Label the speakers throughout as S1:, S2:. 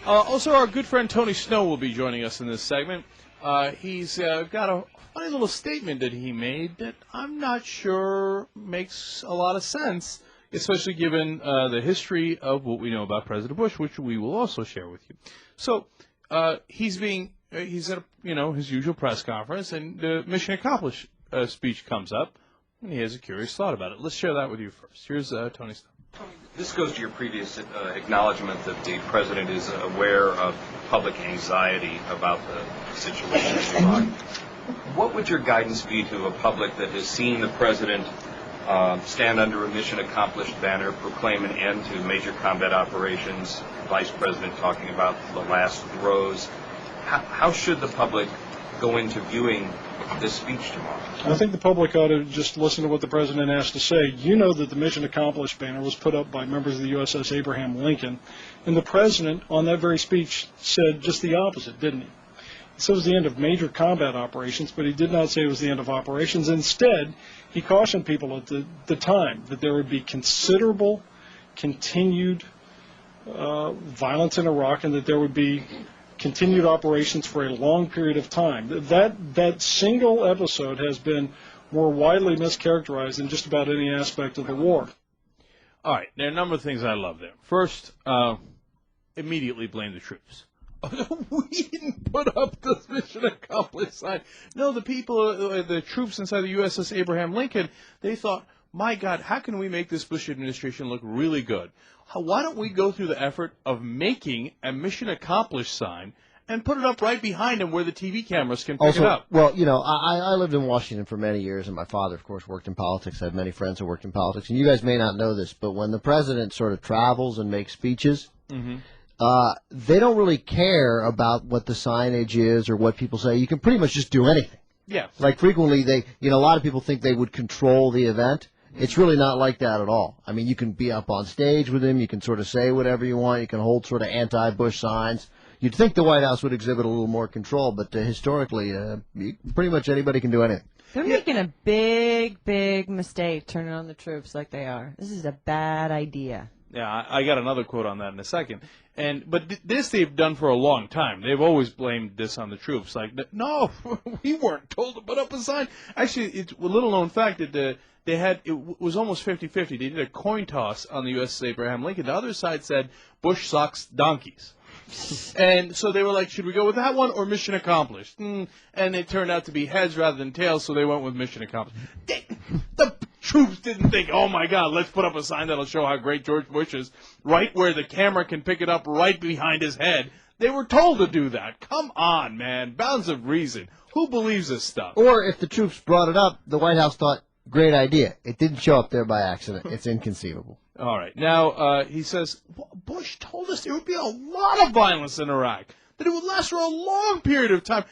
S1: Also, our good friend Tony Snow will be joining us in this segment. He's got a funny little statement that he made that I'm not sure makes a lot of sense, especially given the history of what we know about President Bush, which we will also share with you. So he's at his usual press conference, and the mission accomplished speech comes up, and he has a curious thought about it. Let's share that with you first. Here's Tony Snow.
S2: This goes to your previous acknowledgement that the president is aware of public anxiety about the situation in Iraq. What would your guidance be to a public that has seen the president stand under a mission accomplished banner, proclaim an end to major combat operations, vice president talking about the last throes? How should the public go into viewing this speech tomorrow?
S3: I think the public ought to just listen to what the president has to say. You know that the mission accomplished banner was put up by members of the USS Abraham Lincoln, and the president on that very speech said just the opposite, didn't he? He said it was the end of major combat operations, but he did not say it was the end of operations. Instead, he cautioned people at the time that there would be considerable continued violence in Iraq, and that there would be continued operations for a long period of time. That single episode has been more widely mischaracterized than just about any aspect of the war.
S1: All right, there are a number of things I love there. First, immediately blame the troops. We didn't put up the mission accomplished sign. No, the people, the troops inside the USS Abraham Lincoln, they thought, my God, how can we make this Bush administration look really good? Why don't we go through the effort of making a mission accomplished sign and put it up right behind him where the TV cameras can pick it up?
S4: Well, I lived in Washington for many years, and my father, of course, worked in politics. I have many friends who worked in politics. And you guys may not know this, but when the president sort of travels and makes speeches, they don't really care about what the signage is or what people say. You can pretty much just do anything.
S1: Yeah.
S4: Like frequently, a lot of people think they would control the event. It's really not like that at all. I mean, you can be up on stage with him. You can sort of say whatever you want. You can hold sort of anti-Bush signs. You'd think the White House would exhibit a little more control, but historically, pretty much anybody can do anything.
S5: They're making a big, big mistake turning on the troops like they are. This is a bad idea.
S1: Yeah, I got another quote on that in a second. But this they've done for a long time. They've always blamed this on the troops. Like, no, we weren't told to put up a sign. Actually, it's a little-known fact that it was almost 50-50. They did a coin toss on the USS Abraham Lincoln. The other side said Bush sucks donkeys. And so they were like, should we go with that one or mission accomplished? And it turned out to be heads rather than tails, so they went with mission accomplished. The troops didn't think, oh, my God, let's put up a sign that'll show how great George Bush is, right where the camera can pick it up right behind his head. They were told to do that. Come on, man. Bounds of reason. Who believes this stuff?
S4: Or if the troops brought it up, the White House thought, great idea. It didn't show up there by accident. It's inconceivable.
S1: All right. Now, he says, Bush told us there would be a lot of violence in Iraq, that it would last for a long period of time.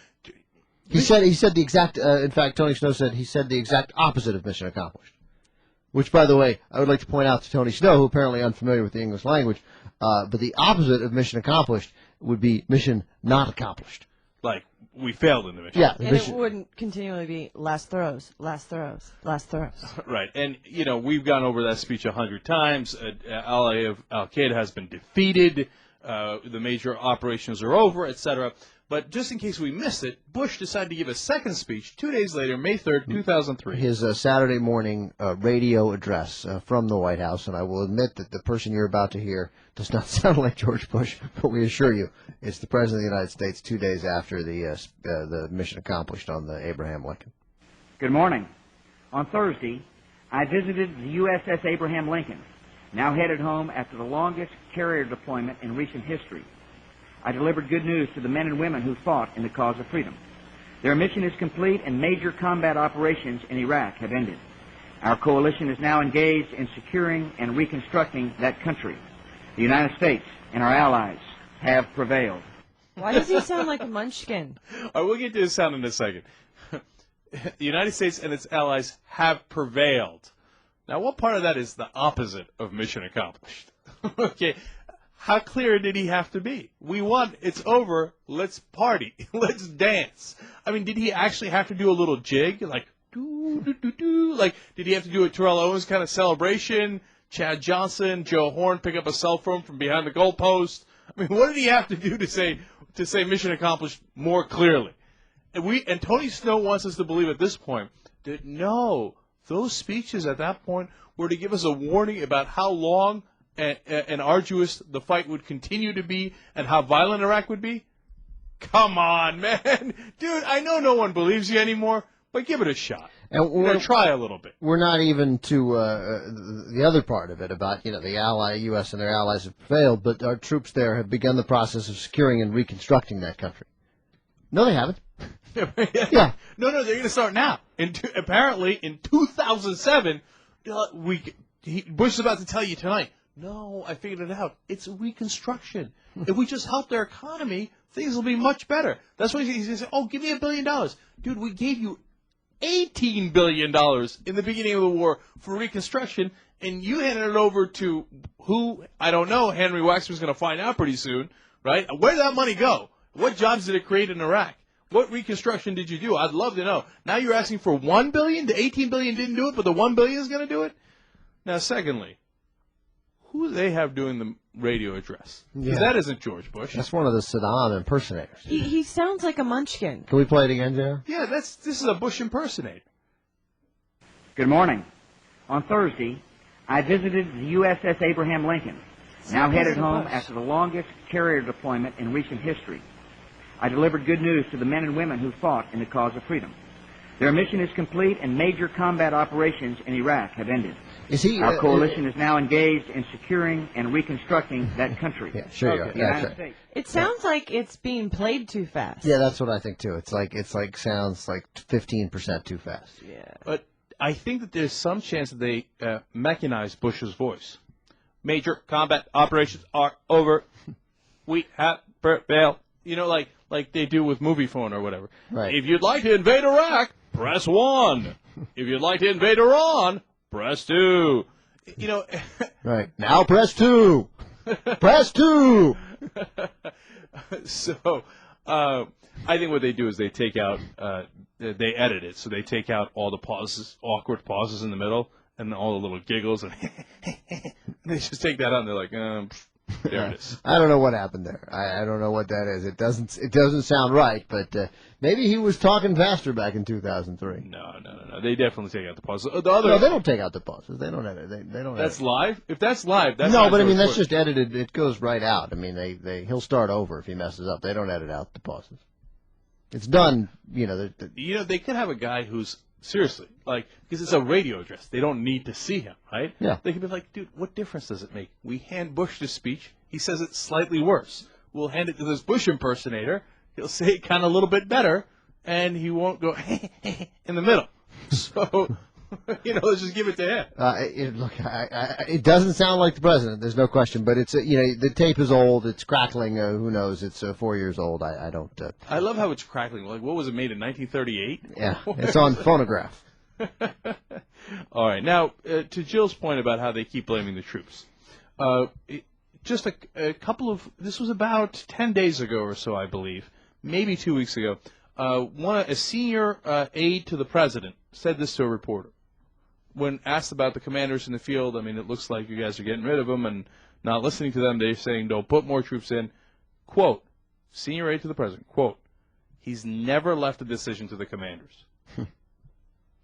S4: He said the exact, in fact, Tony Snow said he said the exact opposite of mission accomplished. Which, by the way, I would like to point out to Tony Snow, who apparently unfamiliar with the English language, but the opposite of mission accomplished would be mission not accomplished.
S1: Like, we failed in the mission.
S4: Yeah.
S5: And it wouldn't continually be last throws, last throws, last throws.
S1: Right. And, we've gone over that speech 100 times. Ally of Al-Qaeda has been defeated. The major operations are over, etc. But just in case we missed it, Bush decided to give a second speech 2 days later, May 3rd, 2003.
S4: His Saturday morning radio address from the White House, and I will admit that the person you're about to hear does not sound like George Bush, but we assure you it's the President of the United States 2 days after the mission accomplished on the Abraham Lincoln.
S6: Good morning. On Thursday, I visited the USS Abraham Lincoln, now headed home after the longest carrier deployment in recent history. I delivered good news to the men and women who fought in the cause of freedom. Their mission is complete and major combat operations in Iraq have ended. Our coalition is now engaged in securing and reconstructing that country. The United States and our allies have prevailed.
S5: Why does he sound like a munchkin?
S1: All right, we'll get to his sound in a second. The United States and its allies have prevailed. Now, what part of that is the opposite of mission accomplished? Okay. How clear did he have to be? We won. It's over. Let's party. Let's dance. I mean, did he actually have to do a little jig? Like, do? Like, did he have to do a Terrell Owens kind of celebration? Chad Johnson, Joe Horn pick up a cell phone from behind the goalpost? I mean, what did he have to do to say mission accomplished more clearly? And Tony Snow wants us to believe at this point that no, those speeches at that point were to give us a warning about how long and arduous the fight would continue to be and how violent Iraq would be. Come on, man. Dude, I know no one believes you anymore, but give it a shot. And try a little bit.
S4: We're not even to the other part of it about, the U.S. and their allies have prevailed, but our troops there have begun the process of securing and reconstructing that country. No, they haven't. Yeah.
S1: No, they're going to start now. Apparently, in 2007, Bush is about to tell you tonight, no, I figured it out. It's reconstruction. If we just help their economy, things will be much better. That's why he's going to say, oh, give me $1 billion. Dude, we gave you $18 billion in the beginning of the war for reconstruction, and you handed it over to who, I don't know, Henry Waxman's going to find out pretty soon, right? Where did that money go? What jobs did it create in Iraq? What reconstruction did you do? I'd love to know. Now you're asking for $1 billion? The $18 billion didn't do it, but the $1 billion is going to do it? Now, secondly, who do they have doing the radio address? Because that isn't George Bush.
S4: That's one of the Saddam impersonators.
S5: He sounds like a munchkin.
S4: Can we play it again, Joe?
S1: Yeah, this is a Bush impersonator.
S6: Good morning. On Thursday, I visited the USS Abraham Lincoln, now headed home after the longest carrier deployment in recent history. I delivered good news to the men and women who fought in the cause of freedom. Their mission is complete, and major combat operations in Iraq have ended. Our coalition is now engaged in securing and reconstructing that country.
S4: Yeah, sure.
S6: The United States.
S5: It sounds like it's being played too fast.
S4: Yeah, that's what I think too. It's like sounds like 15% too fast.
S5: Yeah.
S1: But I think that there's some chance that they mechanize Bush's voice. Major combat operations are over. We have prevailed. Like they do with movie phone or whatever.
S4: Right.
S1: If you'd like to invade Iraq, press 1. If you'd like to invade Iran, press 2.
S4: Right. Now press 2. Press 2.
S1: So, I think what they do is they take out, they edit it. So they take out all the pauses, awkward pauses in the middle, and all the little giggles, and they just take that out, and they're like, there it is.
S4: I don't know what happened there. I don't know what that is. It doesn't sound right, but maybe he was talking faster back in 2003.
S1: No. They definitely take out the pauses.
S4: No, they don't take out the pauses. They don't edit. They don't.
S1: That's
S4: edit.
S1: live. If that's live, that's
S4: no.
S1: not
S4: But I mean,
S1: George
S4: that's
S1: Bush.
S4: just edited. It goes right out. I mean, he'll start over if he messes up. They don't edit out the pauses. It's done.
S1: They could have a guy who's seriously because it's a radio address. They don't need to see him, right?
S4: Yeah.
S1: They could be like, dude, what difference does it make? We hand Bush the speech. He says it slightly worse. We'll hand it to this Bush impersonator. He'll say it kind of a little bit better, and he won't go in the middle. So, let's just give it to him.
S4: Look, it doesn't sound like the president. There's no question, but it's the tape is old. It's crackling. Who knows? It's 4 years old. I don't.
S1: I love how it's crackling. Like, what was it made in 1938?
S4: Yeah, it's on phonograph.
S1: All right. Now, to Jill's point about how they keep blaming the troops. Just a couple of, this was about 10 days ago or so, I believe, maybe 2 weeks ago, a senior aide to the president said this to a reporter. When asked about the commanders in the field, I mean, it looks like you guys are getting rid of them and not listening to them. They're saying don't put more troops in. Quote, senior aide to the president, quote, he's never left a decision to the commanders.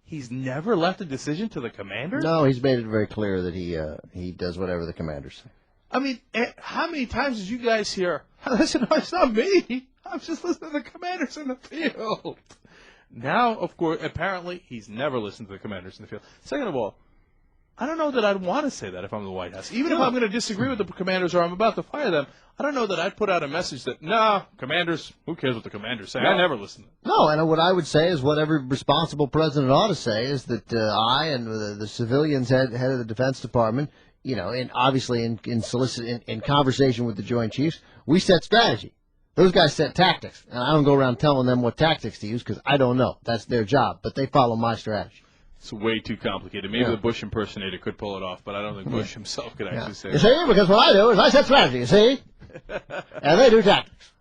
S1: He's never left a decision to the commanders?
S4: No, he's made it very clear that he does whatever the commanders say.
S1: I mean, how many times did you guys hear, listen, it's not me. I'm just listening to the commanders in the field. Now, of course, apparently, he's never listened to the commanders in the field. Second of all, I don't know that I'd want to say that if I'm the White House. Even if I'm going to disagree with the commanders or I'm about to fire them, I don't know that I'd put out a message that, commanders, who cares what the commanders say? I never listen to them.
S4: No, and what I would say is what every responsible president ought to say is that I and the civilians head of the Defense Department, and obviously in conversation with the Joint Chiefs, we set strategy. Those guys set tactics, and I don't go around telling them what tactics to use because I don't know. That's their job, but they follow my strategy.
S1: It's way too complicated. Maybe the Bush impersonator could pull it off, but I don't think Bush himself could actually say it.
S4: You see, because what I do is I set strategy, you see? And they do tactics.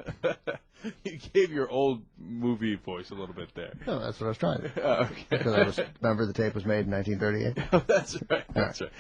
S1: You gave your old movie voice a little bit there.
S4: No, that's what I was trying to do.
S1: Okay.
S4: Because remember the tape was made in 1938?
S1: That's right. That's right.